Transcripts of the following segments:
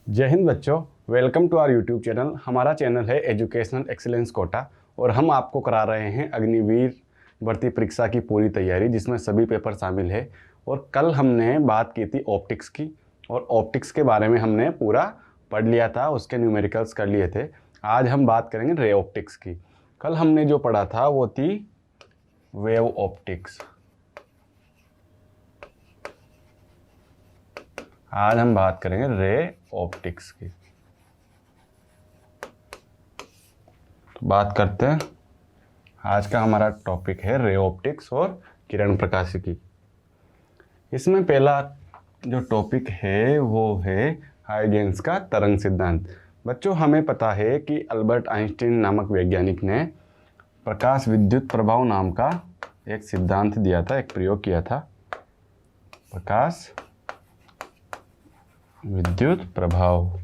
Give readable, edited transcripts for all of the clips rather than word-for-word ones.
जय हिंद बच्चों, welcome to our YouTube channel. हमारा चैनल है एजुकेशनल एक्सीलेंस कोटा और हम आपको करा रहे हैं अग्निवीर भर्ती परीक्षा की पूरी तैयारी, जिसमें सभी पेपर शामिल है। और कल हमने बात की थी ऑप्टिक्स की, और ऑप्टिक्स के बारे में हमने पूरा पढ़ लिया था, उसके न्यूमेरिकल्स कर लिए थे। आज हम बात करेंगे रे ऑप्टिक्स की। कल हमने जो पढ़ा था वो थी वेव ऑप्टिक्स। आज हम बात करेंगे रे ऑप्टिक्स की। तो बात करते हैं, आज का हमारा टॉपिक है रे ऑप्टिक्स और किरण प्रकाशिकी। इसमें पहला जो टॉपिक है वो है हाइगेंस का तरंग सिद्धांत। बच्चों, हमें पता है कि अल्बर्ट आइंस्टीन नामक वैज्ञानिक ने प्रकाश विद्युत प्रभाव नाम का एक सिद्धांत दिया था, एक प्रयोग किया था, प्रकाश विद्युत प्रभाव।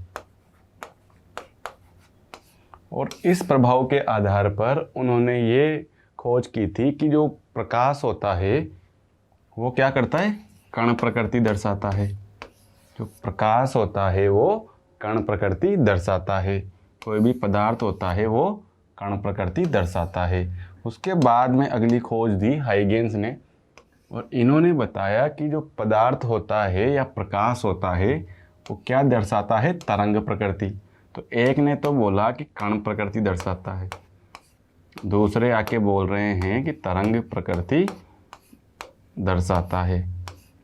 और इस प्रभाव के आधार पर उन्होंने ये खोज की थी कि जो प्रकाश होता है वो क्या करता है, कण प्रकृति दर्शाता है। जो प्रकाश होता है वो कण प्रकृति दर्शाता है। कोई भी पदार्थ होता है वो कण प्रकृति दर्शाता है। उसके बाद में अगली खोज दी हाइगेंस ने, और इन्होंने बताया कि जो पदार्थ होता है या प्रकाश होता है वो क्या दर्शाता है, तरंग प्रकृति। तो एक ने तो बोला कि कण प्रकृति दर्शाता है, दूसरे आके बोल रहे हैं कि तरंग प्रकृति दर्शाता है।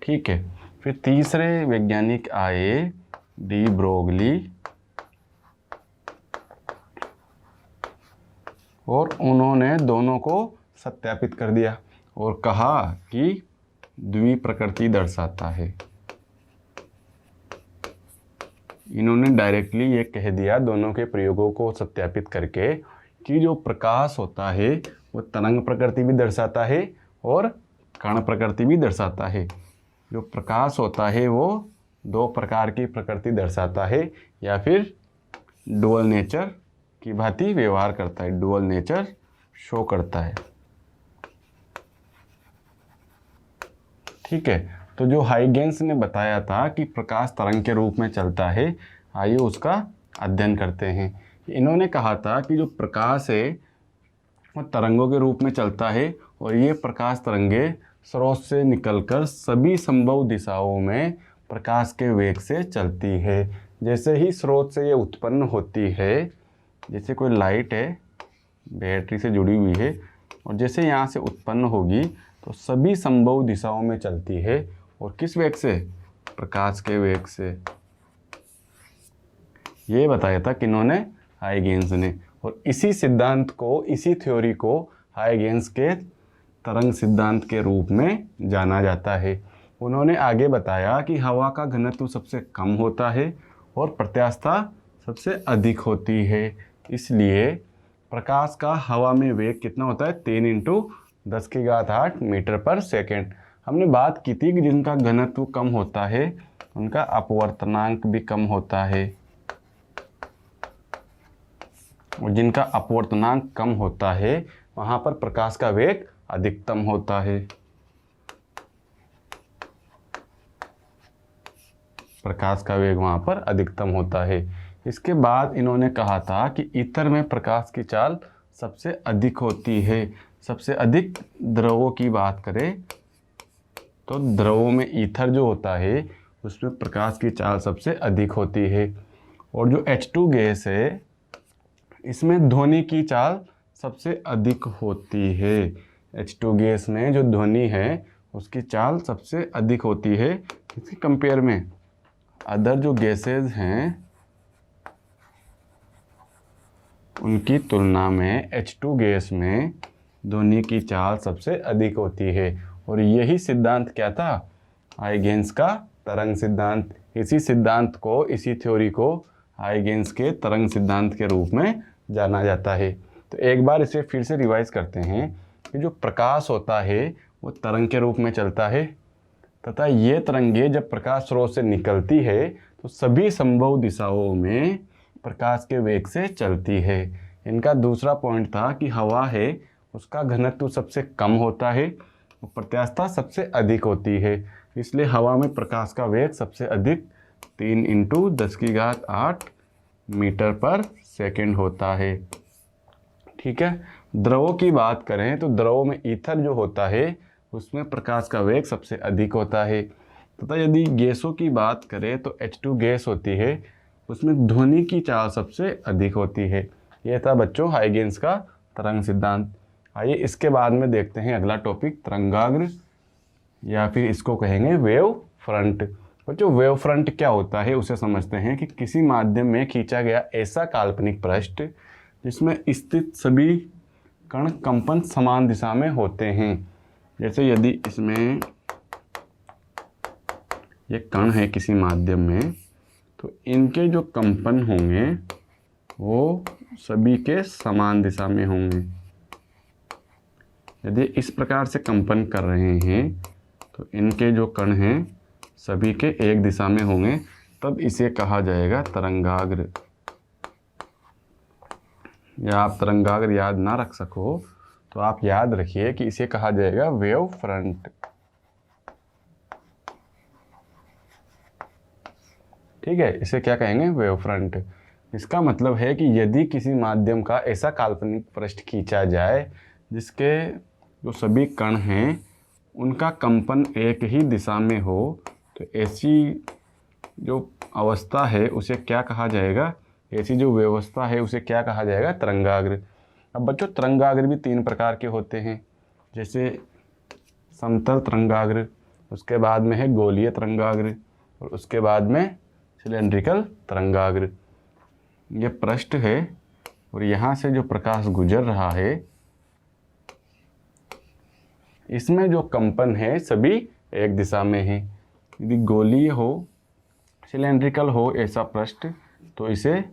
ठीक है, फिर तीसरे वैज्ञानिक आए, डी ब्रोगली, और उन्होंने दोनों को सत्यापित कर दिया और कहा कि द्विप्रकृति दर्शाता है। इन्होंने डायरेक्टली ये कह दिया दोनों के प्रयोगों को सत्यापित करके कि जो प्रकाश होता है वो तरंग प्रकृति भी दर्शाता है और कण प्रकृति भी दर्शाता है। जो प्रकाश होता है वो दो प्रकार की प्रकृति दर्शाता है या फिर डुअल नेचर की भांति व्यवहार करता है, डुअल नेचर शो करता है। ठीक है, तो जो हाइगेंस ने बताया था कि प्रकाश तरंग के रूप में चलता है, आइए उसका अध्ययन करते हैं। इन्होंने कहा था कि जो प्रकाश है वो तरंगों के रूप में चलता है और ये प्रकाश तरंगे स्रोत से निकलकर सभी संभव दिशाओं में प्रकाश के वेग से चलती है। जैसे ही स्रोत से ये उत्पन्न होती है, जैसे कोई लाइट है बैटरी से जुड़ी हुई है, और जैसे यहाँ से उत्पन्न होगी तो सभी संभव दिशाओं में चलती है। और किस वेग से? प्रकाश के वेग से। ये बताया था किन्होंने? हाइगेंस ने। और इसी सिद्धांत को, इसी थ्योरी को हाइगेंस के तरंग सिद्धांत के रूप में जाना जाता है। उन्होंने आगे बताया कि हवा का घनत्व सबसे कम होता है और प्रत्यास्थता सबसे अधिक होती है। इसलिए प्रकाश का हवा में वेग कितना होता है? 3 × 10⁸ मीटर पर सेकेंड। हमने बात की थी कि जिनका घनत्व कम होता है उनका अपवर्तनांक भी कम होता है, और जिनका अपवर्तनांक कम होता है वहाँ पर प्रकाश का वेग अधिकतम होता है। प्रकाश का वेग वहाँ पर अधिकतम होता है। इसके बाद इन्होंने कहा था कि ईथर में प्रकाश की चाल सबसे अधिक होती है। सबसे अधिक द्रवों की बात करें तो द्रवों में ईथर जो होता है उसमें प्रकाश की चाल सबसे अधिक होती है। और जो H2 गैस है इसमें ध्वनि की चाल सबसे अधिक होती है। H2 गैस में जो ध्वनि है उसकी चाल सबसे अधिक होती है। इसके कंपेयर में अदर जो गैसेज हैं उनकी तुलना में H2 गैस में ध्वनि की चाल सबसे अधिक होती है। और यही सिद्धांत क्या था? हाइगेंस का तरंग सिद्धांत। इसी सिद्धांत को, इसी थ्योरी को हाइगेंस के तरंग सिद्धांत के रूप में जाना जाता है। तो एक बार इसे फिर से रिवाइज करते हैं कि जो प्रकाश होता है वो तरंग के रूप में चलता है, तथा ये तरंगे जब प्रकाश स्रोत से निकलती है तो सभी संभव दिशाओं में प्रकाश के वेग से चलती है। इनका दूसरा पॉइंट था कि हवा है उसका घनत्व सबसे कम होता है और प्रत्यास्थता सबसे अधिक होती है, इसलिए हवा में प्रकाश का वेग सबसे अधिक 3 × 10⁸ मीटर पर सेकंड होता है। ठीक है। द्रवों की बात करें तो द्रवों में ईथर जो होता है उसमें प्रकाश का वेग सबसे अधिक होता है, तथा यदि गैसों की बात करें तो H2 गैस होती है, उसमें ध्वनि की चाल सबसे अधिक होती है। यह था बच्चों हाइगेंस का तरंग सिद्धांत। आइए इसके बाद में देखते हैं अगला टॉपिक तरंगाग्र, या फिर इसको कहेंगे वेव फ्रंट। बच्चों वेव फ्रंट क्या होता है उसे समझते हैं कि किसी माध्यम में खींचा गया ऐसा काल्पनिक पृष्ठ जिसमें स्थित सभी कण कंपन समान दिशा में होते हैं। जैसे यदि इसमें ये कण है किसी माध्यम में, तो इनके जो कंपन होंगे वो सभी के समान दिशा में होंगे। यदि इस प्रकार से कंपन कर रहे हैं तो इनके जो कण हैं सभी के एक दिशा में होंगे, तब इसे कहा जाएगा तरंगाग्र। या आप तरंगाग्र याद ना रख सको तो आप याद रखिए कि इसे कहा जाएगा वेव फ्रंट। ठीक है, इसे क्या कहेंगे? Wave front. इसका मतलब है कि यदि किसी माध्यम का ऐसा काल्पनिक पृष्ठ खींचा जाए जिसके जो सभी कण हैं उनका कंपन एक ही दिशा में हो, तो ऐसी जो अवस्था है उसे क्या कहा जाएगा? ऐसी जो व्यवस्था है उसे क्या कहा जाएगा? तरंगाग्र। अब बच्चों तरंगाग्र भी 3 प्रकार के होते हैं, जैसे समतल तरंगाग्र, उसके बाद में है गोलीय तरंगाग्र, और उसके बाद में सिलेंड्रिकल तरंगाग्र। ये पृष्ठ है और यहाँ से जो प्रकाश गुजर रहा है इसमें जो कंपन है सभी एक दिशा में है। यदि गोलीय हो, सिलेंड्रिकल हो ऐसा पृष्ठ, तो इसे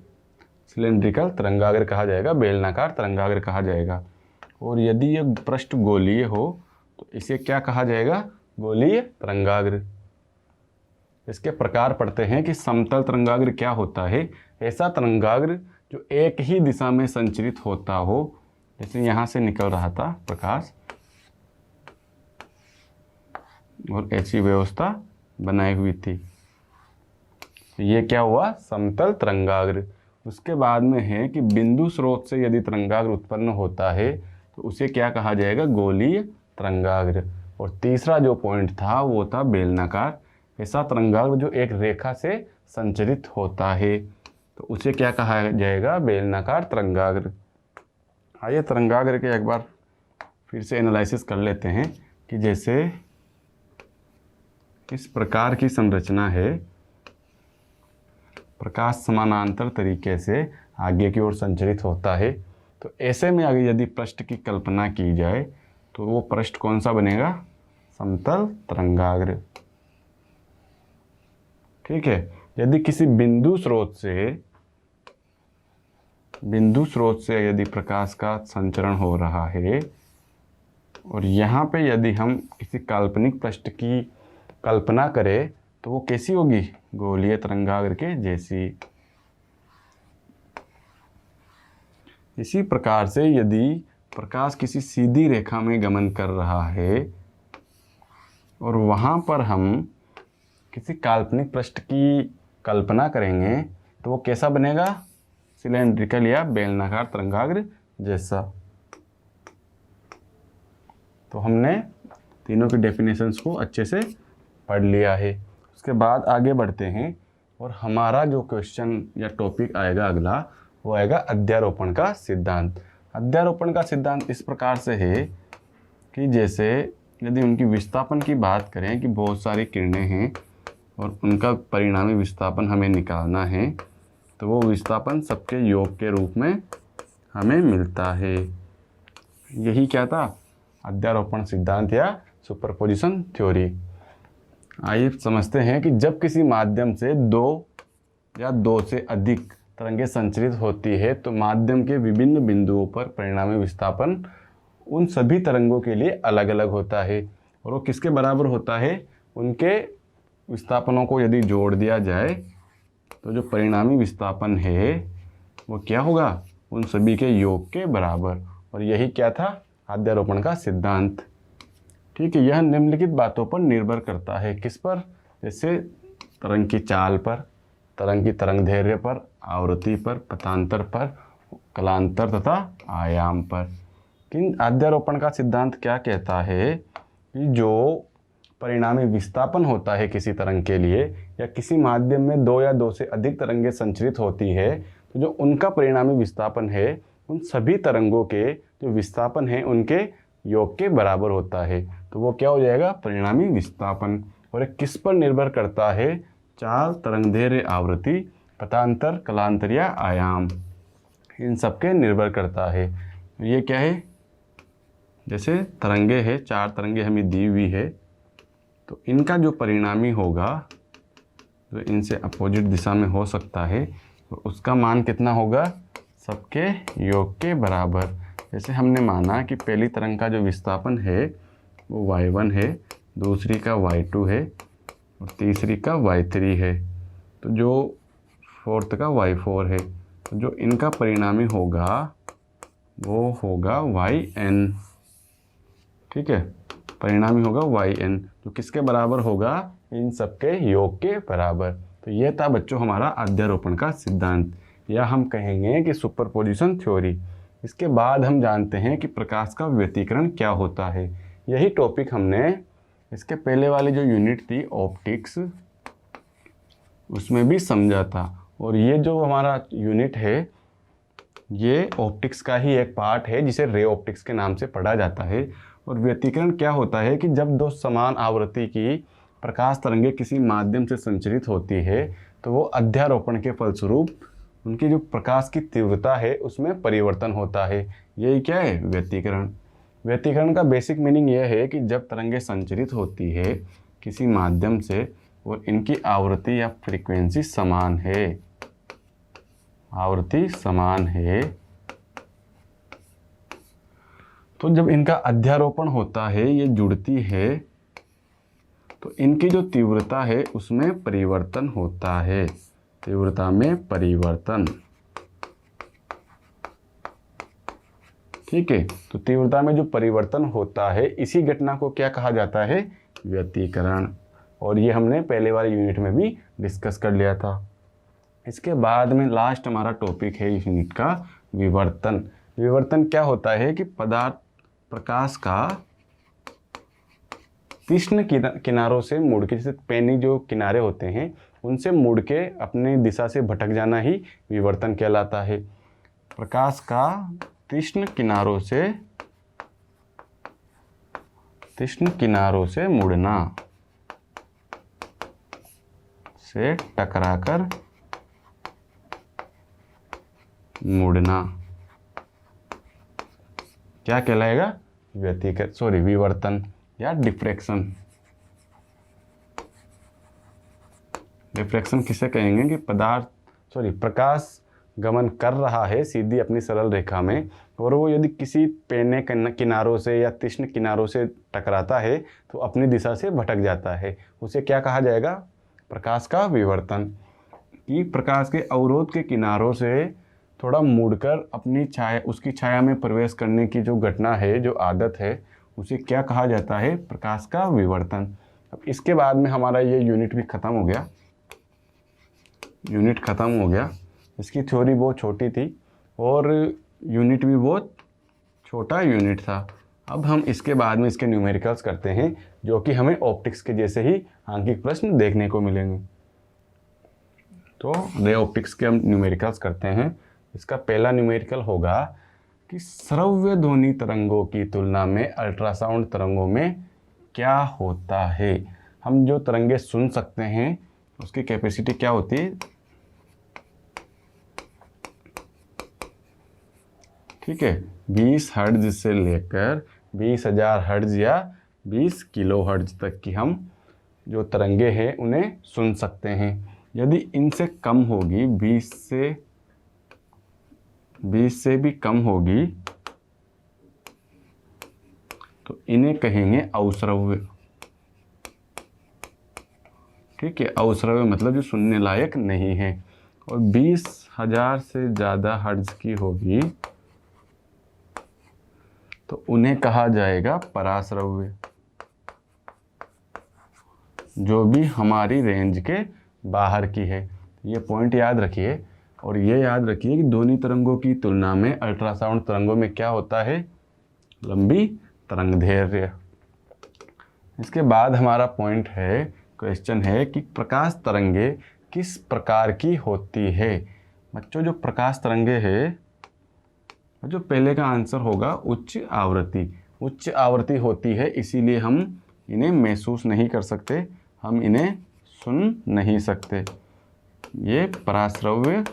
सिलेंड्रिकल तरंगाग्र कहा जाएगा, बेलनाकार तरंगाग्र कहा जाएगा। और यदि यह पृष्ठ गोलीय हो तो इसे क्या कहा जाएगा? गोलीय तरंगाग्र। इसके प्रकार पढ़ते हैं कि समतल तरंगाग्र क्या होता है? ऐसा तरंगाग्र जो एक ही दिशा में संचरित होता हो, जैसे यहाँ से निकल रहा था प्रकाश और ऐसी व्यवस्था बनाई हुई थी, ये क्या हुआ? समतल तरंगाग्र। उसके बाद में है कि बिंदु स्रोत से यदि तरंगाग्र उत्पन्न होता है तो उसे क्या कहा जाएगा? गोलीय तरंगाग्र। और तीसरा जो पॉइंट था वो था बेलनाकार। ऐसा तरंगाग्र जो एक रेखा से संचरित होता है तो उसे क्या कहा जाएगा? बेलनाकार तरंगाग्र। आइए तरंगाग्र के एक बार फिर से एनालिसिस कर लेते हैं कि जैसे इस प्रकार की संरचना है, प्रकाश समानांतर तरीके से आगे की ओर संचरित होता है, तो ऐसे में अगर यदि पृष्ठ की कल्पना की जाए तो वो पृष्ठ कौन सा बनेगा? समतल तरंगाग्र। ठीक है। यदि किसी बिंदु स्रोत से यदि प्रकाश का संचरण हो रहा है और यहाँ पे यदि हम किसी काल्पनिक पृष्ठ की कल्पना करें तो वो कैसी होगी? गोलीय तरंगाग्र के जैसी। इसी प्रकार से यदि प्रकाश किसी सीधी रेखा में गमन कर रहा है और वहाँ पर हम किसी काल्पनिक पृष्ठ की कल्पना करेंगे तो वो कैसा बनेगा? सिलेंड्रिकल या बेलनाकार तरंगाग्र जैसा। तो हमने तीनों की डेफिनेशंस को अच्छे से पढ़ लिया है। उसके बाद आगे बढ़ते हैं और हमारा जो क्वेश्चन या टॉपिक आएगा अगला, वो आएगा अध्यारोपण का सिद्धांत। अध्यारोपण का सिद्धांत इस प्रकार से है कि जैसे यदि उनकी विस्थापन की बात करें कि बहुत सारी किरणें हैं और उनका परिणामी विस्थापन हमें निकालना है, तो वो विस्थापन सबके योग के रूप में हमें मिलता है। यही क्या था? अध्यारोपण सिद्धांत या सुपरपोजिशन थ्योरी। आइए समझते हैं कि जब किसी माध्यम से 2 या 2 से अधिक तरंगें संचरित होती है तो माध्यम के विभिन्न बिंदुओं पर परिणामी विस्थापन उन सभी तरंगों के लिए अलग अलग होता है। और वो किसके बराबर होता है? उनके विस्थापनों को यदि जोड़ दिया जाए तो जो परिणामी विस्थापन है वो क्या होगा? उन सभी के योग के बराबर। और यही क्या था? अध्यारोपण का सिद्धांत। ठीक है। यह निम्नलिखित बातों पर निर्भर करता है। किस पर? जैसे तरंग की चाल पर, तरंग की तरंगदैर्घ्य पर, आवृत्ति पर, पथांतर पर, कलांतर तथा आयाम पर। किंतु अध्यारोपण का सिद्धांत क्या कहता है कि जो परिणामी विस्थापन होता है किसी तरंग के लिए, या किसी माध्यम में दो या दो से अधिक तरंगें संचरित होती है, तो जो उनका परिणामी विस्थापन है उन सभी तरंगों के जो विस्थापन है उनके योग के बराबर होता है। तो वो क्या हो जाएगा, परिणामी विस्थापन। और ये किस पर निर्भर करता है, चाल, तरंगदैर्घ्य, आवृत्ति, पथांतर, कलांतर या आयाम, इन सब के निर्भर करता है। ये क्या है, जैसे तरंगे है, 4 तरंगे हमें दी हुई है, तो इनका जो परिणामी होगा जो इनसे अपोजिट दिशा में हो सकता है, तो उसका मान कितना होगा, सबके योग के बराबर। जैसे हमने माना कि पहली तरंग का जो विस्थापन है वो y1 है, दूसरी का y2 है और तीसरी का y3 है, तो जो फोर्थ का y4 है, तो जो इनका परिणामी होगा वो होगा yn। ठीक है, परिणामी होगा yn, जो किसके बराबर होगा, इन सबके योग के बराबर। तो ये था बच्चों हमारा अध्यारोपण का सिद्धांत, या हम कहेंगे कि सुपरपोजिशन थ्योरी। इसके बाद हम जानते हैं कि प्रकाश का व्यतिकरण क्या होता है। यही टॉपिक हमने इसके पहले वाली जो यूनिट थी ऑप्टिक्स, उसमें भी समझा था। और ये जो हमारा यूनिट है ये ऑप्टिक्स का ही एक पार्ट है जिसे रे ऑप्टिक्स के नाम से पढ़ा जाता है। और व्यतिकरण क्या होता है कि जब दो समान आवृत्ति की प्रकाश तरंगें किसी माध्यम से संचरित होती है, तो वो अध्यारोपण के फलस्वरूप उनकी जो प्रकाश की तीव्रता है उसमें परिवर्तन होता है। यही क्या है, व्यतिकरण। व्यतिकरण का बेसिक मीनिंग यह है कि जब तरंगें संचरित होती है किसी माध्यम से और इनकी आवृत्ति या फ्रीक्वेंसी समान है, आवृत्ति समान है, तो जब इनका अध्यारोपण होता है, ये जुड़ती है, तो इनकी जो तीव्रता है उसमें परिवर्तन होता है, तीव्रता में परिवर्तन। ठीक है, तो तीव्रता में जो परिवर्तन होता है इसी घटना को क्या कहा जाता है, व्यतिकरण। और ये हमने पहले वाले यूनिट में भी डिस्कस कर लिया था। इसके बाद में लास्ट हमारा टॉपिक है इस यूनिट का, विवर्तन। विवर्तन क्या होता है कि पदार्थ प्रकाश का तीक्ष्ण किनारों से मुड़ के, जैसे पेनी जो किनारे होते हैं उनसे मुड़ के अपनी दिशा से भटक जाना ही विवर्तन कहलाता है। प्रकाश का तीक्ष्ण किनारों से मुड़ना, से टकराकर मुड़ना क्या कहलाएगा, विवर्तन या डिफ्रैक्शन। डिफ्रैक्शन किसे कहेंगे कि प्रकाश गमन कर रहा है सीधी अपनी सरल रेखा में, और वो यदि किसी पेने किनारों से या तीक्ष्ण किनारों से टकराता है तो अपनी दिशा से भटक जाता है, उसे क्या कहा जाएगा, प्रकाश का विवर्तन। कि प्रकाश के अवरोध के किनारों से थोड़ा मुड़कर अपनी छाया, उसकी छाया में प्रवेश करने की जो घटना है, जो आदत है, उसे क्या कहा जाता है, प्रकाश का विवर्तन। अब इसके बाद में हमारा ये यूनिट भी ख़त्म हो गया। इसकी थ्योरी बहुत छोटी थी और यूनिट भी बहुत छोटा यूनिट था। अब हम इसके बाद में इसके न्यूमेरिकल्स करते हैं, जो कि हमें ऑप्टिक्स के जैसे ही आंकिक प्रश्न देखने को मिलेंगे। तो रे ऑप्टिक्स के हम न्यूमेरिकल्स करते हैं। इसका पहला न्यूमेरिकल होगा कि श्रव्य ध्वनि तरंगों की तुलना में अल्ट्रासाउंड तरंगों में क्या होता है। हम जो तरंगे सुन सकते हैं उसकी कैपेसिटी क्या होती है, ठीक है, 20 हर्ट्ज से लेकर 20,000 हर्ट्ज या 20 किलो हर्ट्ज तक की हम जो तरंगे हैं उन्हें सुन सकते हैं। यदि इनसे कम होगी, 20 से भी कम होगी, तो इन्हें कहेंगे अवश्रव्य। ठीक है, अवश्रव्य मतलब जो सुनने लायक नहीं है। और 20,000 से ज़्यादा हर्ट्ज की होगी तो उन्हें कहा जाएगा पराश्रव्य, जो भी हमारी रेंज के बाहर की है। ये पॉइंट याद रखिए और ये याद रखिए कि ध्वनि तरंगों की तुलना में अल्ट्रासाउंड तरंगों में क्या होता है, लंबी तरंगदैर्घ्य। इसके बाद हमारा पॉइंट है, क्वेश्चन है कि प्रकाश तरंगे किस प्रकार की होती है। बच्चों जो प्रकाश तरंगे है, जो पहले का आंसर होगा उच्च आवृत्ति। उच्च आवृत्ति होती है, इसीलिए हम इन्हें महसूस नहीं कर सकते, हम इन्हें सुन नहीं सकते। ये पराश्रव्य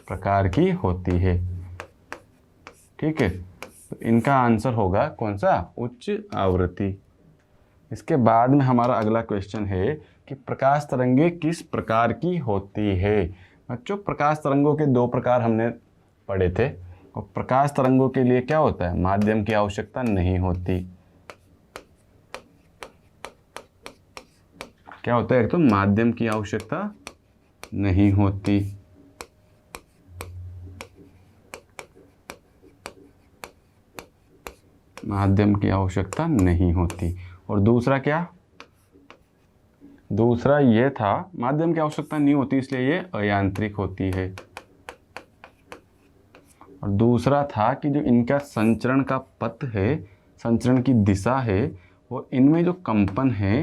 प्रकार की होती है। ठीक है, तो इनका आंसर होगा कौन सा, उच्च आवृत्ति। इसके बाद में हमारा अगला क्वेश्चन है कि प्रकाश तरंगे किस प्रकार की होती है। बच्चों प्रकाश तरंगों के दो प्रकार हमने पढ़े थे, और प्रकाश तरंगों के लिए क्या होता है, माध्यम की आवश्यकता नहीं होती। क्या होता है, एक तो माध्यम की आवश्यकता नहीं होती, माध्यम की आवश्यकता नहीं होती। और दूसरा क्या, दूसरा ये था माध्यम की आवश्यकता नहीं होती इसलिए ये अयांत्रिक होती है। और दूसरा था कि जो इनका संचरण का पथ है, संचरण की दिशा है, वो इनमें जो कंपन है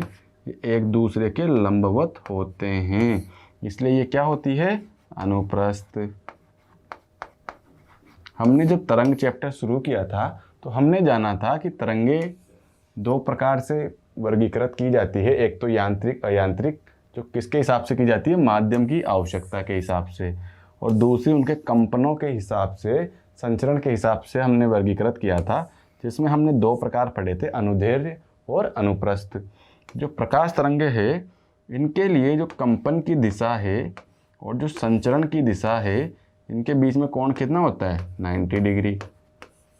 एक दूसरे के लंबवत होते हैं, इसलिए ये क्या होती है, अनुप्रस्थ। हमने जब तरंग चैप्टर शुरू किया था तो हमने जाना था कि तरंगे दो प्रकार से वर्गीकृत की जाती है, एक तो यांत्रिक अयांत्रिक, जो किसके हिसाब से की जाती है, माध्यम की आवश्यकता के हिसाब से, और दूसरी उनके कंपनों के हिसाब से, संचरण के हिसाब से हमने वर्गीकृत किया था, जिसमें हमने दो प्रकार पढ़े थे, अनुदैर्घ्य और अनुप्रस्थ। जो प्रकाश तरंगे है इनके लिए जो कंपन की दिशा है और जो संचरण की दिशा है, इनके बीच में कोण कितना होता है, 90 डिग्री।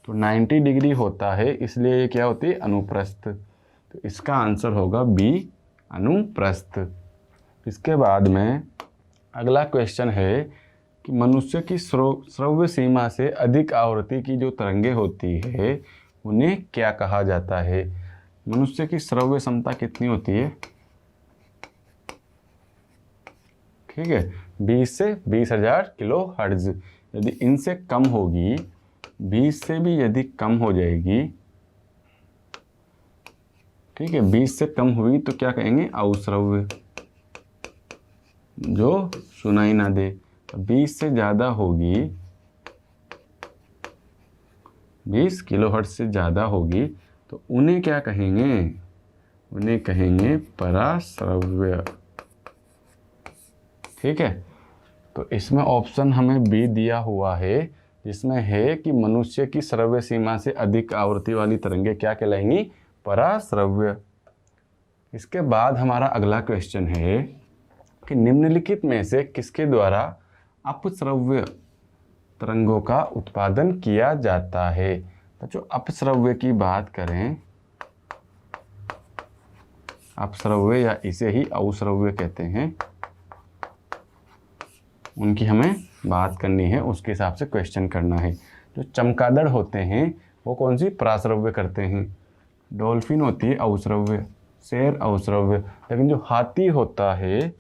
तो 90 डिग्री होता है, इसलिए ये क्या होती है, अनुप्रस्थ। तो इसका आंसर होगा बी, अनुप्रस्थ। इसके बाद में अगला क्वेश्चन है कि मनुष्य की श्रव्य सीमा से अधिक आवृत्ति की जो तरंगे होती है उन्हें क्या कहा जाता है। मनुष्य की श्रव्य क्षमता कितनी होती है, ठीक है, 20 से 20,000 किलो हर्ट्ज। यदि इनसे कम होगी, 20 से भी यदि कम हो जाएगी, ठीक है, 20 से कम हुई तो क्या कहेंगे, अश्रव्य, जो सुनाई ना दे। 20 से ज़्यादा होगी, 20 किलोहर्ट्ज से ज़्यादा होगी तो उन्हें क्या कहेंगे, उन्हें कहेंगे पराश्रव्य। ठीक है, तो इसमें ऑप्शन हमें बी दिया हुआ है, जिसमें है कि मनुष्य की श्रव्य सीमा से अधिक आवृत्ति वाली तरंगे क्या कहलाएंगी, पराश्रव्य। इसके बाद हमारा अगला क्वेश्चन है कि निम्नलिखित में से किसके द्वारा अपश्रव्य तरंगों का उत्पादन किया जाता है। तो जो अपश्रव्य की बात करें, अपश्रव्य या इसे ही अश्रव्य कहते हैं, उनकी हमें बात करनी है, उसके हिसाब से क्वेश्चन करना है। जो चमगादड़ होते हैं वो कौन सी, पराश्रव्य करते हैं। डॉल्फिन होती है अश्रव्य, शेर अश्रव्य, लेकिन जो हाथी होता है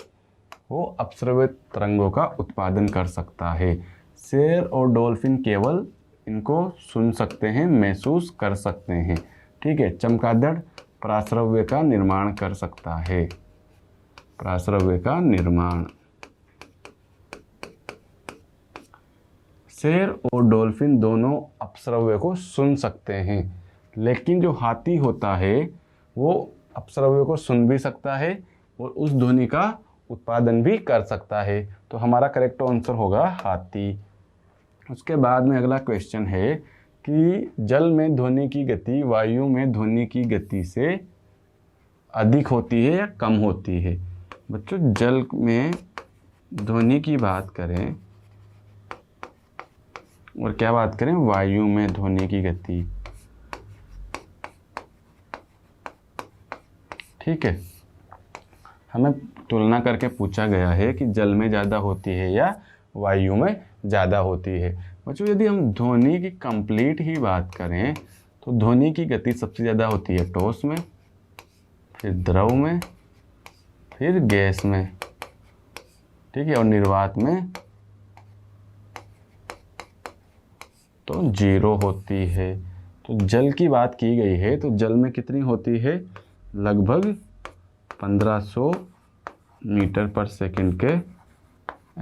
वो अपश्रव्य तरंगों का उत्पादन कर सकता है। शेर और डॉल्फिन केवल इनको सुन सकते हैं, महसूस कर सकते हैं। ठीक है, चमगादड़ पराश्रव्य का निर्माण कर सकता है, पराश्रव्य का निर्माण। शेर और डॉल्फिन दोनों अपश्रव्य को सुन सकते हैं, लेकिन जो हाथी होता है वो अपश्रव्य को सुन भी सकता है और उस ध्वनि का उत्पादन भी कर सकता है। तो हमारा करेक्ट आंसर होगा हाथी। उसके बाद में अगला क्वेश्चन है कि जल में ध्वनि की गति वायु में ध्वनि की गति से अधिक होती है या कम होती है। बच्चों जल में ध्वनि की बात करें और क्या बात करें, वायु में ध्वनि की गति। ठीक है, हमें तुलना करके पूछा गया है कि जल में ज़्यादा होती है या वायु में ज़्यादा होती है। बच्चों यदि हम ध्वनि की कंप्लीट ही बात करें तो ध्वनि की गति सबसे ज़्यादा होती है ठोस में, फिर द्रव में, फिर गैस में, ठीक है, और निर्वात में तो 0 होती है। तो जल की बात की गई है, तो जल में कितनी होती है? लगभग 1500 मीटर पर सेकंड के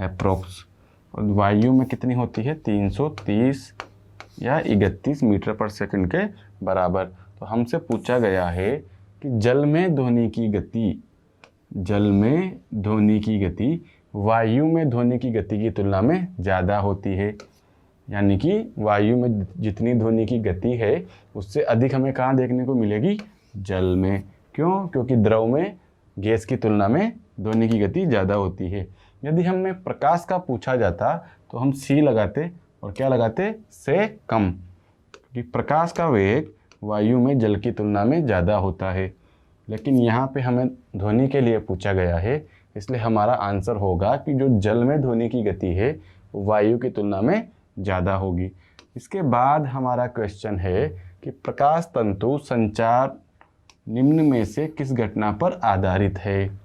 अप्रोक्स। और वायु में कितनी होती है? 330 या 31 मीटर पर सेकंड के बराबर। तो हमसे पूछा गया है कि जल में ध्वनि की गति, जल में ध्वनि की गति वायु में ध्वनि की गति की तुलना में ज़्यादा होती है। यानी कि वायु में जितनी ध्वनि की गति है उससे अधिक हमें कहाँ देखने को मिलेगी? जल में। क्यों? क्योंकि द्रव में गैस की तुलना में ध्वनि की गति ज़्यादा होती है। यदि हमें प्रकाश का पूछा जाता तो हम सी लगाते और क्या लगाते? से कम, क्योंकि प्रकाश का वेग वायु में जल की तुलना में ज़्यादा होता है। लेकिन यहाँ पे हमें ध्वनि के लिए पूछा गया है, इसलिए हमारा आंसर होगा कि जो जल में ध्वनि की गति है वो वायु की तुलना में ज़्यादा होगी। इसके बाद हमारा क्वेश्चन है कि प्रकाश तंतु संचार निम्न में से किस घटना पर आधारित है?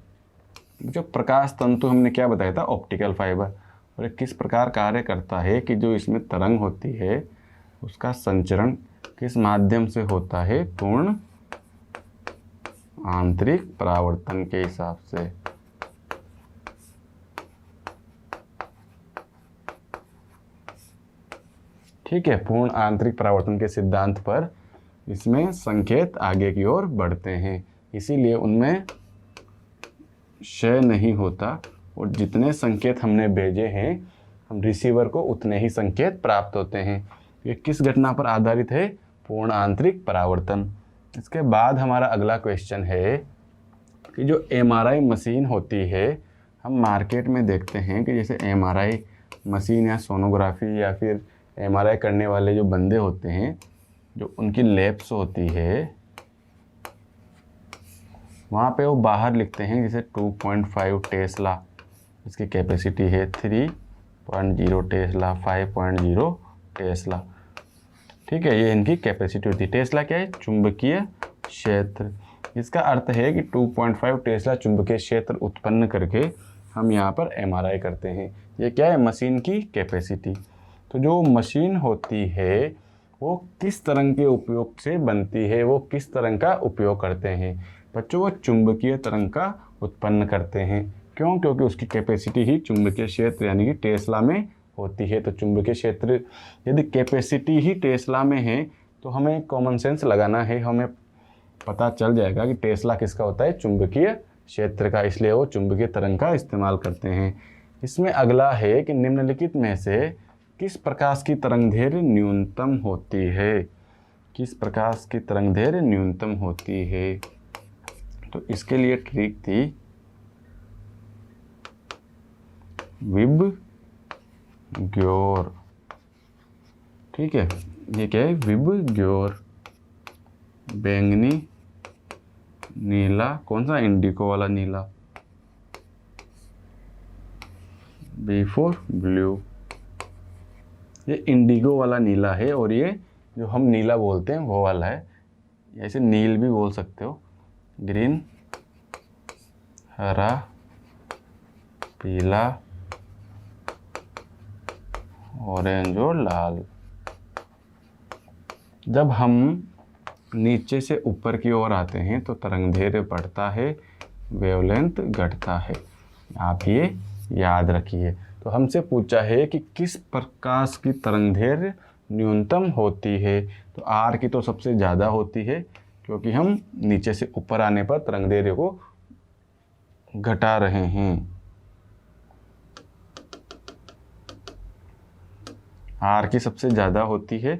जो प्रकाश तंतु हमने क्या बताया था? Optical fibre. और ये किस प्रकार कार्य करता है कि जो इसमें तरंग होती है उसका संचरण किस माध्यम से होता है? पूर्ण आंतरिक परावर्तन के हिसाब से। ठीक है, पूर्ण आंतरिक परावर्तन के सिद्धांत पर इसमें संकेत आगे की ओर बढ़ते हैं, इसीलिए उनमें क्षय नहीं होता और जितने संकेत हमने भेजे हैं हम रिसीवर को उतने ही संकेत प्राप्त होते हैं। ये किस घटना पर आधारित है? पूर्ण आंतरिक परावर्तन। इसके बाद हमारा अगला क्वेश्चन है कि जो एमआरआई मशीन होती है, हम मार्केट में देखते हैं कि जैसे एमआरआई मशीन या सोनोग्राफी या फिर एमआरआई करने वाले जो बंदे होते हैं, जो उनकी लैब्स होती है, वहाँ पे वो बाहर लिखते हैं जैसे 2.5 टेस्ला इसकी कैपेसिटी है, 3.0 टेस्ला, 5.0 टेस्ला। ठीक है, ये इनकी कैपेसिटी होती है। टेस्ला क्या है? चुंबकीय क्षेत्र। इसका अर्थ है कि 2.5 टेस्ला चुंबकीय क्षेत्र उत्पन्न करके हम यहाँ पर एमआरआई करते हैं। ये क्या है? मशीन की कैपेसिटी। तो जो मशीन होती है वो किस तरंग के उपयोग से बनती है, वो किस तरंग का उपयोग करते हैं? बच्चों, वो चुंबकीय तरंग का उत्पन्न करते हैं। क्यों? क्योंकि उसकी कैपेसिटी ही चुंबकीय क्षेत्र यानी कि टेस्ला में होती है। तो चुंबकीय क्षेत्र यदि कैपेसिटी ही टेस्ला में है तो हमें कॉमन सेंस लगाना है, हमें पता चल जाएगा कि टेस्ला किसका होता है? चुंबकीय क्षेत्र का, इसलिए वो चुंबकीय तरंग का इस्तेमाल करते हैं। इसमें अगला है कि निम्नलिखित में से किस प्रकाश की तरंगदैर्घ्य न्यूनतम होती है? किस प्रकाश की तरंगदैर्घ्य न्यूनतम होती है? तो इसके लिए ट्रिक थी विबग्योर। ठीक है, ये क्या है? विबग्योर। बैंगनी, नीला, कौन सा? इंडिगो वाला नीला, बी फॉर ब्लू। ये इंडिगो वाला नीला है और ये जो हम नीला बोलते हैं वो वाला है, ऐसे नील भी बोल सकते हो। ग्रीन, हरा, पीला, ऑरेंज और लाल। जब हम नीचे से ऊपर की ओर आते हैं तो तरंगदैर्घ्य बढ़ता है, वेवलेंथ घटता है। आप ये याद रखिए। तो हमसे पूछा है कि किस प्रकाश की तरंगदैर्घ्य न्यूनतम होती है? तो आर की तो सबसे ज़्यादा होती है, क्योंकि हम नीचे से ऊपर आने पर तरंगदैर्घ्य को घटा रहे हैं। आर की सबसे ज़्यादा होती है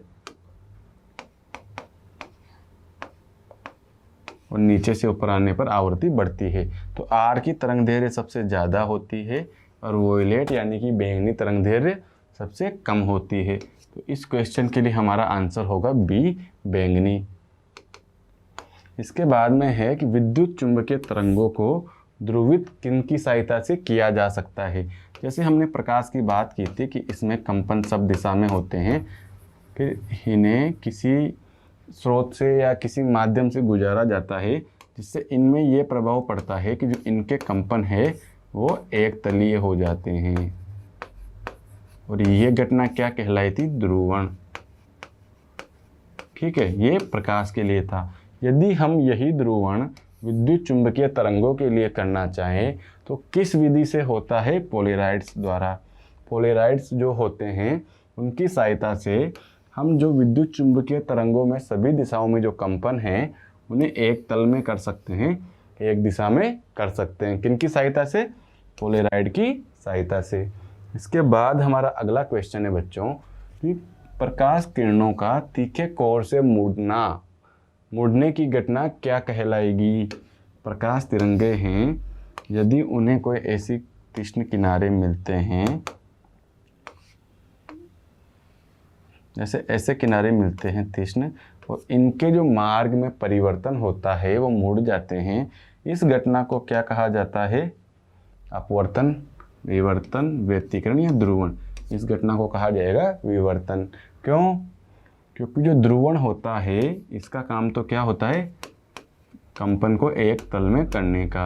और नीचे से ऊपर आने पर आवृत्ति बढ़ती है। तो आर की तरंगदैर्घ्य सबसे ज़्यादा होती है और वोयलेट यानी कि बैंगनी तरंगदैर्घ्य सबसे कम होती है। तो इस क्वेश्चन के लिए हमारा आंसर होगा बी, बैंगनी। इसके बाद में है कि विद्युत चुंबकीय तरंगों को ध्रुवित किन की सहायता से किया जा सकता है? जैसे हमने प्रकाश की बात की थी कि इसमें कंपन सब दिशा में होते हैं, फिर इन्हें किसी स्रोत से या किसी माध्यम से गुजारा जाता है जिससे इनमें ये प्रभाव पड़ता है कि जो इनके कंपन है वो एक तलीय हो जाते हैं। और ये घटना क्या कहलाई थी? ध्रुवण। ठीक है, ये प्रकाश के लिए था। यदि हम यही ध्रुवण विद्युत चुंबकीय तरंगों के लिए करना चाहें तो किस विधि से होता है? पोलेराइड्स द्वारा। पोलेराइड्स जो होते हैं उनकी सहायता से हम जो विद्युत चुंबकीय तरंगों में सभी दिशाओं में जो कंपन हैं उन्हें एक तल में कर सकते हैं, एक दिशा में कर सकते हैं। किनकी सहायता से? पोलेराइड की सहायता से। इसके बाद हमारा अगला क्वेश्चन है बच्चों कि प्रकाश किरणों का तीखे कोर से मुड़ने की घटना क्या कहलाएगी? प्रकाश तिरंगे हैं, यदि उन्हें कोई ऐसी तीक्ष्ण किनारे मिलते हैं, जैसे ऐसे किनारे मिलते हैं तीक्ष्ण, और इनके जो मार्ग में परिवर्तन होता है वो मुड़ जाते हैं, इस घटना को क्या कहा जाता है? अपवर्तन, विवर्तन, व्यतिकरण या ध्रुवण। इस घटना को कहा जाएगा विवर्तन। क्यों? क्योंकि जो ध्रुवण होता है इसका काम तो क्या होता है? कंपन को एक तल में करने का।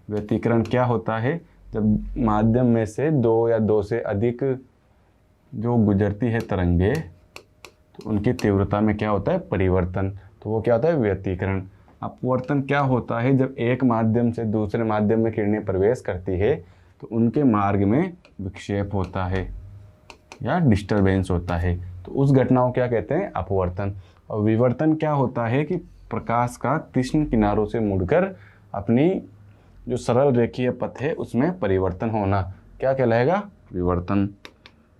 व्यतिकरण क्या होता है? जब माध्यम में से दो या दो से अधिक जो गुजरती है तरंगे तो उनकी तीव्रता में क्या होता है? परिवर्तन। तो वो क्या होता है? व्यतिकरण। अपवर्तन क्या होता है? जब एक माध्यम से दूसरे माध्यम में किरणें प्रवेश करती है तो उनके मार्ग में विक्षेप होता है या डिस्टरबेंस होता है, तो उस घटना को क्या कहते हैं? अपवर्तन। और विवर्तन क्या होता है कि प्रकाश का तीक्ष्ण किनारों से मुड़कर अपनी जो सरल रेखीय पथ है उसमें परिवर्तन होना, क्या कहलाएगा? विवर्तन।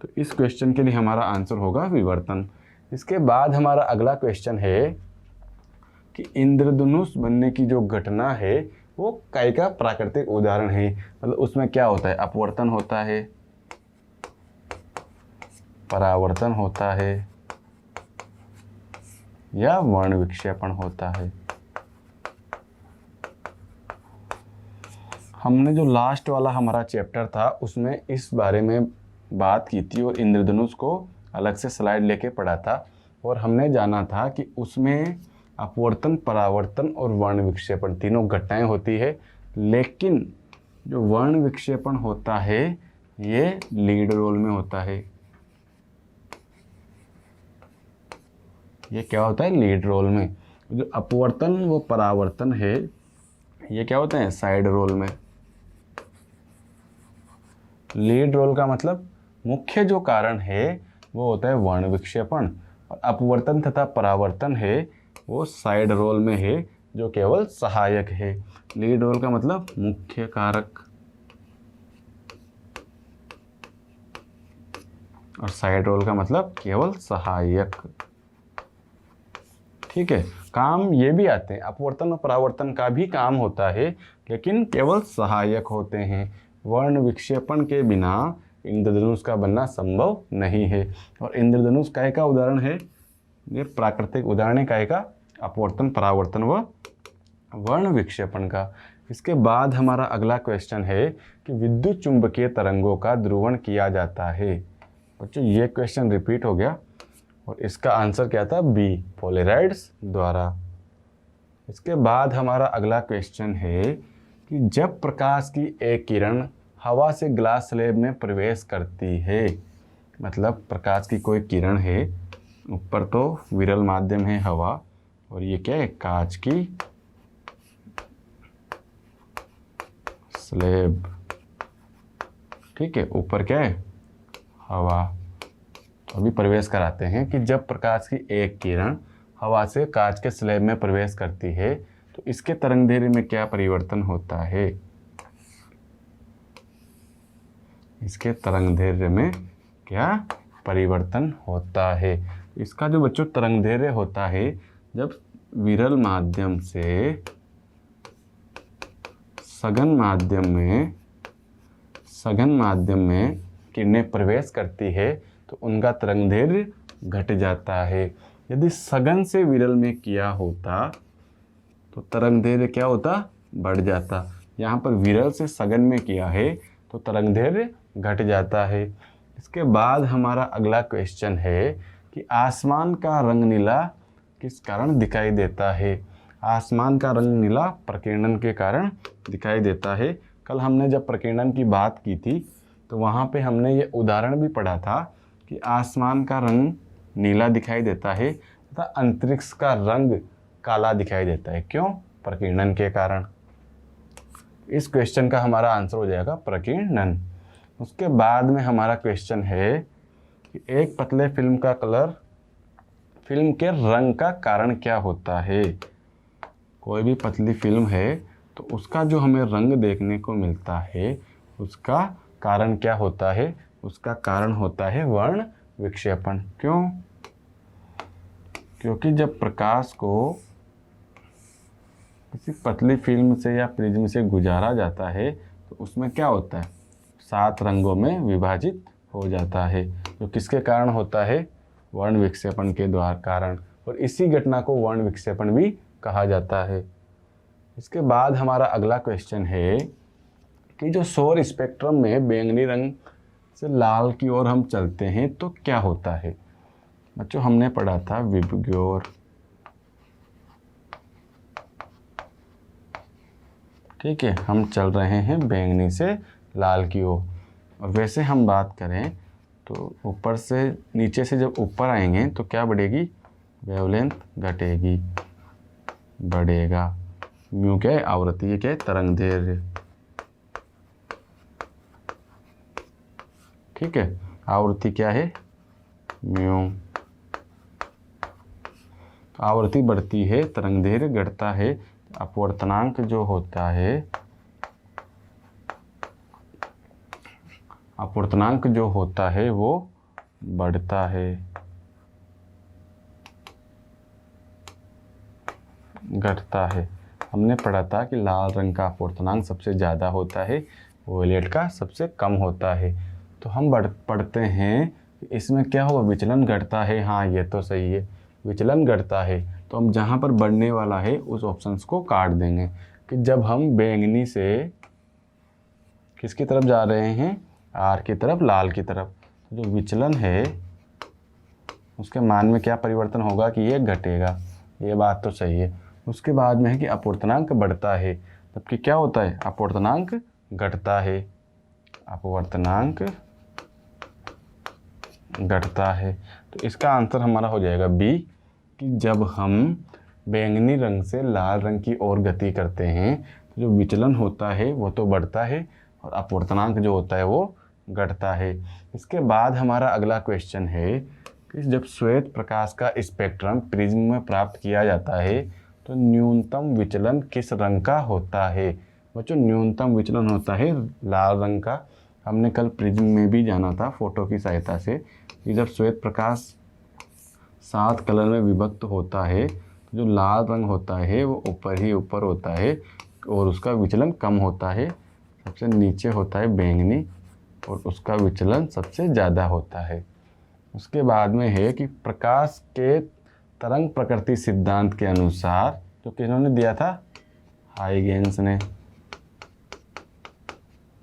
तो इस क्वेश्चन के लिए हमारा आंसर होगा विवर्तन। इसके बाद हमारा अगला क्वेश्चन है कि इंद्रधनुष बनने की जो घटना है वो काय का प्राकृतिक उदाहरण है। मतलब उसमें क्या होता है? अपवर्तन होता है, परावर्तन होता है या वर्ण विक्षेपण होता है। हमने जो लास्ट वाला हमारा चैप्टर था उसमें इस बारे में बात की थी और इंद्रधनुष को अलग से स्लाइड लेके पढ़ा था, और हमने जाना था कि उसमें अपवर्तन, परावर्तन और वर्ण विक्षेपण तीनों घटनाएं होती है, लेकिन जो वर्ण विक्षेपण होता है ये लीड रोल में होता है। ये क्या होता है? लीड रोल में। जो अपवर्तन वो परावर्तन है ये क्या होते हैं? साइड रोल में। लीड रोल का मतलब मुख्य जो कारण है वो होता है वर्ण विक्षेपण, और अपवर्तन तथा परावर्तन है वो साइड रोल में है जो केवल सहायक है। लीड रोल का मतलब मुख्य कारक और साइड रोल का मतलब केवल सहायक। ठीक है, काम ये भी आते हैं, अपवर्तन और परावर्तन का भी काम होता है लेकिन केवल सहायक होते हैं। वर्ण विक्षेपण के बिना इंद्रधनुष का बनना संभव नहीं है। और इंद्रधनुष काय का उदाहरण है? ये प्राकृतिक उदाहरण है काय का? अपवर्तन, परावर्तन व वर्ण विक्षेपण का। इसके बाद हमारा अगला क्वेश्चन है कि विद्युत चुंबकीय तरंगों का ध्रुवण किया जाता है। बच्चों ये क्वेश्चन रिपीट हो गया और इसका आंसर क्या था? बी, पोलेराइड्स द्वारा। इसके बाद हमारा अगला क्वेश्चन है कि जब प्रकाश की एक किरण हवा से ग्लास स्लैब में प्रवेश करती है, मतलब प्रकाश की कोई किरण है, ऊपर तो विरल माध्यम है हवा, और ये क्या है? कांच की स्लैब। ठीक है, ऊपर क्या है? हवा। तो अभी प्रवेश कराते हैं कि जब प्रकाश की एक किरण हवा से कांच के स्लैब में प्रवेश करती है तो इसके तरंगदैर्घ्य में क्या परिवर्तन होता है? इसके तरंगदैर्घ्य में क्या परिवर्तन होता है? इसका जो बच्चों तरंगदैर्घ्य होता है, जब विरल माध्यम से सघन माध्यम में किरणें प्रवेश करती है तो उनका तरंगदैर्घ्य घट जाता है। यदि सघन से विरल में किया होता तो तरंगदैर्घ्य क्या होता? बढ़ जाता। यहाँ पर विरल से सघन में किया है तो तरंगदैर्घ्य घट जाता है। इसके बाद हमारा अगला क्वेश्चन है कि आसमान का रंग नीला किस कारण दिखाई देता है? आसमान का रंग नीला प्रकीर्णन के कारण दिखाई देता है। कल हमने जब प्रकीर्णन की बात की थी तो वहाँ पे हमने ये उदाहरण भी पढ़ा था कि आसमान का रंग नीला दिखाई देता है तथा अंतरिक्ष का रंग काला दिखाई देता है। क्यों? प्रकीर्णन के कारण। इस क्वेश्चन का हमारा आंसर हो जाएगा प्रकीर्णन। उसके बाद में हमारा क्वेश्चन है कि एक पतले फिल्म का कलर फिल्म के रंग का कारण क्या होता है। कोई भी पतली फिल्म है तो उसका जो हमें रंग देखने को मिलता है उसका कारण क्या होता है? उसका कारण होता है वर्ण विक्षेपण। क्यों? क्योंकि जब प्रकाश को किसी पतली फिल्म से या प्रिज्म से गुजारा जाता है तो उसमें क्या होता है? 7 रंगों में विभाजित हो जाता है, जो किसके कारण होता है? वर्ण विक्षेपण के द्वारा कारण। और इसी घटना को वर्ण विक्षेपण भी कहा जाता है। इसके बाद हमारा अगला क्वेश्चन है कि जो सौर स्पेक्ट्रम में बैंगनी रंग से लाल की ओर हम चलते हैं तो क्या होता है? बच्चों हमने पढ़ा था विबग्योर। ठीक है, हम चल रहे हैं बैंगनी से लाल की ओर। और वैसे हम बात करें तो ऊपर से नीचे से जब ऊपर आएंगे तो क्या बढ़ेगी? वेवलेंथ घटेगी, बढ़ेगा। म्यू क्या है? आवृत्ति। ये क्या है? तरंग दैर्ध्य। ठीक है, आवृत्ति क्या है? म्यू। आवृत्ति बढ़ती है, तरंग दैर्ध्य घटता है। अपवर्तनांक जो होता है, अपवर्तनांक जो होता है वो बढ़ता है, घटता है। हमने पढ़ा था कि लाल रंग का अपवर्तनांक सबसे ज़्यादा होता है, वोयलेट का सबसे कम होता है। तो हम पढ़ते हैं इसमें क्या होगा? विचलन घटता है। हाँ, ये तो सही है, विचलन घटता है। तो हम जहाँ पर बढ़ने वाला है उस ऑप्शंस को काट देंगे कि जब हम बैंगनी से किसकी तरफ जा रहे हैं? आर की तरफ, लाल की तरफ। तो जो विचलन है उसके मान में क्या परिवर्तन होगा कि ये घटेगा। ये बात तो सही है। उसके बाद में है कि अपवर्तनांक बढ़ता है, जबकि क्या होता है? अपवर्तनांक घटता है। अपवर्तनांक घटता है। तो इसका आंसर हमारा हो जाएगा बी, कि जब हम बैंगनी रंग से लाल रंग की ओर गति करते हैं तो जो विचलन होता है वो तो बढ़ता है और अपवर्तनांक जो होता है वो घटता है। इसके बाद हमारा अगला क्वेश्चन है कि जब श्वेत प्रकाश का स्पेक्ट्रम प्रिज्म में प्राप्त किया जाता है तो न्यूनतम विचलन किस रंग का होता है? बच्चों न्यूनतम विचलन होता है लाल रंग का। हमने कल प्रिज्म में भी जाना था फोटो की सहायता से कि जब श्वेत प्रकाश 7 कलर में विभक्त होता है तो जो लाल रंग होता है वो ऊपर ही ऊपर होता है और उसका विचलन कम होता है। सबसे नीचे होता है बैंगनी और उसका विचलन सबसे ज़्यादा होता है। उसके बाद में है कि प्रकाश के तरंग प्रकृति सिद्धांत के अनुसार, जो किन्होंने दिया था? हाइगेंस ने।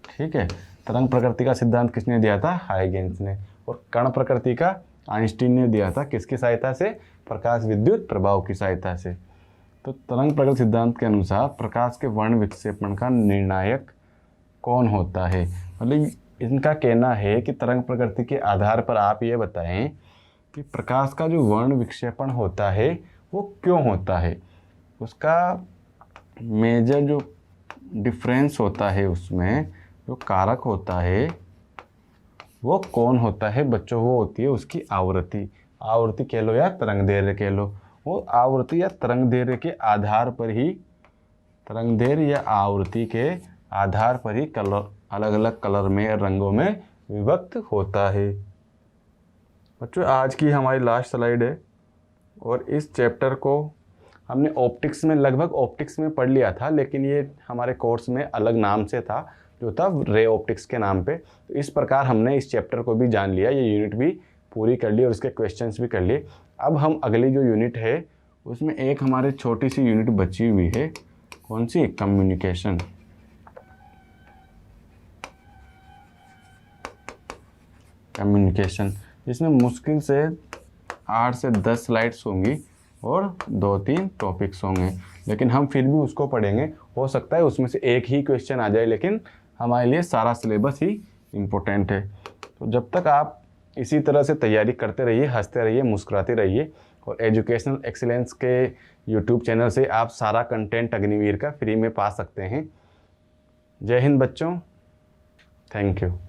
ठीक है, तरंग प्रकृति का सिद्धांत किसने दिया था? हाइगेंस ने। और कण प्रकृति का आइंस्टीन ने दिया था। किसकी सहायता से? प्रकाश विद्युत प्रभाव की सहायता से। तो तरंग प्रकृति सिद्धांत के अनुसार प्रकाश के वर्ण विक्षेपण का निर्णायक कौन होता है? मतलब इनका कहना है कि तरंग प्रकृति के आधार पर आप ये बताएं कि प्रकाश का जो वर्ण विक्षेपण होता है वो क्यों होता है। उसका मेजर जो डिफरेंस होता है, उसमें जो कारक होता है वो कौन होता है? बच्चों वो होती है उसकी आवृत्ति। आवृत्ति कह लो या तरंग दैर्ध्य कह लो। वो आवृत्ति या तरंग दैर्ध्य के आधार पर ही, तरंग दैर्ध्य या आवृत्ति के आधार पर ही कलर अलग अलग कलर में, रंगों में विभक्त होता है। बच्चों आज की हमारी लास्ट स्लाइड है और इस चैप्टर को हमने ऑप्टिक्स में, लगभग ऑप्टिक्स में पढ़ लिया था, लेकिन ये हमारे कोर्स में अलग नाम से था, जो था रे ऑप्टिक्स के नाम पे। तो इस प्रकार हमने इस चैप्टर को भी जान लिया, ये यूनिट भी पूरी कर ली और इसके क्वेश्चंस भी कर लिए। अब हम अगली जो यूनिट है उसमें एक हमारे छोटी सी यूनिट बची हुई है। कौन सी? कम्युनिकेशन। कम्युनिकेशन, जिसमें मुश्किल से 8 से 10 स्लाइड्स होंगी और 2-3 टॉपिक्स होंगे, लेकिन हम फिर भी उसको पढ़ेंगे। हो सकता है उसमें से एक ही क्वेश्चन आ जाए, लेकिन हमारे लिए सारा सिलेबस ही इम्पोर्टेंट है। तो जब तक आप इसी तरह से तैयारी करते रहिए, हंसते रहिए, मुस्कुराते रहिए, और एजुकेशनल एक्सीलेंस के यूट्यूब चैनल से आप सारा कंटेंट अग्निवीर का फ्री में पा सकते हैं। जय हिंद बच्चों, थैंक यू।